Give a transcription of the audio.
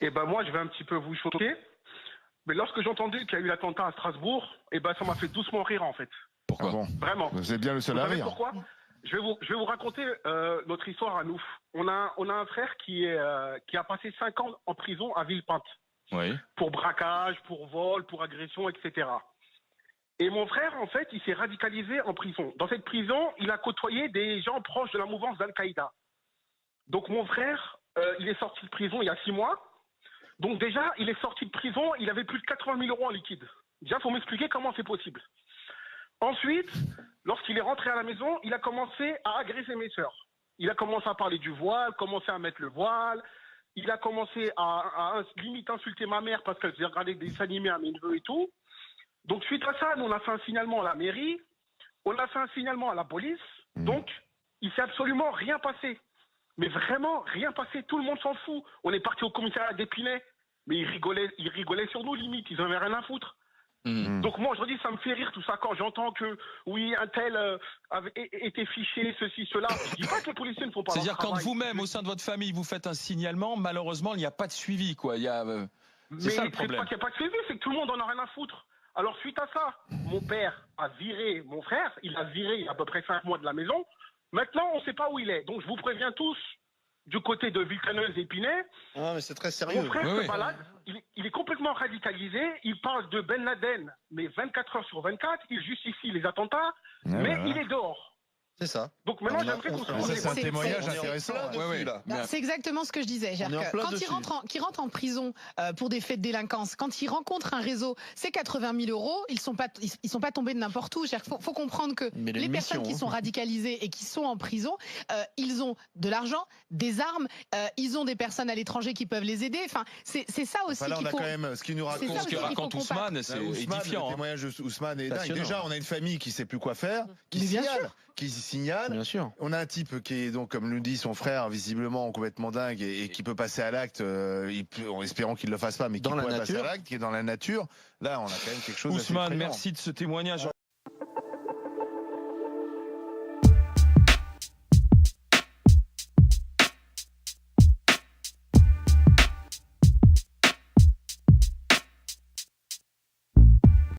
Et ben moi, je vais un petit peu vous choquer. Mais lorsque j'ai entendu qu'il y a eu l'attentat à Strasbourg, et ben ça m'a fait doucement rire en fait. Pourquoi? Ah bon. Vraiment. Vous êtes bien le seul Vous à savez rire. pourquoi? Je vais vous raconter notre histoire à nous. On a un frère qui a passé 5 ans en prison à Villepinte. Oui. Pour braquage, pour vol, pour agression, etc. Et mon frère, en fait, il s'est radicalisé en prison. Dans cette prison, il a côtoyé des gens proches de la mouvance d'Al-Qaïda. Donc mon frère, il est sorti de prison il y a 6 mois. Donc déjà, il est sorti de prison, il avait plus de 80 000 euros en liquide. Déjà, il faut m'expliquer comment c'est possible. Ensuite, lorsqu'il est rentré à la maison, il a commencé à agresser mes sœurs. Il a commencé à parler du voile, commencé à mettre le voile. Il a commencé à limite insulter ma mère parce qu'elle faisait regarder des dessins animés à mes neveux et tout. Donc suite à ça, nous on a fait un signalement à la mairie, on a fait un signalement à la police. Donc il s'est absolument rien passé. Mais vraiment rien passé, tout le monde s'en fout. On est parti au commissariat d'Épinay, mais ils rigolaient sur nous limite, ils en avaient rien à foutre. Donc moi aujourd'hui ça me fait rire tout ça quand j'entends que oui un tel avait été fiché, ceci, cela. Je dis pas que les policiers ne font pas leur C'est-à-dire quand travail. vous-même, au sein de votre famille, vous faites un signalement, malheureusement, il n'y a pas de suivi, quoi. Mais c'est ça le c'est problème. pas qu'il n'y a pas de suivi, c'est que tout le monde en a rien à foutre. Alors suite à ça, mon père a viré mon frère, il a viré il y a à peu près 5 mois de la maison. Maintenant, on ne sait pas où il est. Donc je vous préviens tous, du côté de Villetaneuse et Épinay, Ah, mais c'est très sérieux. mon frère Oui, se oui. balade, il est complètement radicalisé, il parle de Ben Laden, mais 24 heures sur 24, il justifie les attentats, mais il est dehors. C'est ça. Donc maintenant, On a- j'aimerais qu'on se on- pose Ça, des c'est un questions. témoignage On est en intéressant. plein dessus, Ouais, ouais. là. Non, c'est exactement ce que je disais. On est en plein Quand dessus. ils rentrent en prison pour des faits de délinquance, quand ils rencontrent un réseau, c'est 80 000 euros, ils sont pas tombés de n'importe où. Faut comprendre que Mais les une personnes mission, qui sont hein. radicalisées et qui sont en prison, ils ont de l'argent, des armes, ils ont des personnes à l'étranger qui peuvent les aider. Enfin, c'est ça aussi Enfin, là, on qu'il a faut. quand même ce qu'il nous C'est raconte. ça Ce que aussi qu'il faut raconte combattre. Ousmane, c'est Ousmane, édifiant. le hein. témoignage d'Ousmane est dingue. Passionnant. Déjà, on a une famille qui sait plus quoi faire, qui Mais bien signale, sûr. qui signale. Bien sûr. On a un type qui est donc, comme nous dit son frère, visiblement complètement dingue et qui peut passer à l'acte, en espérant qu'il le fasse pas, mais qui Dans la pourrait passer à nature. l'acte, qui est dans la nature. Là, on a quand même quelque chose. d'assez Ousmane, effrayant. merci de ce témoignage.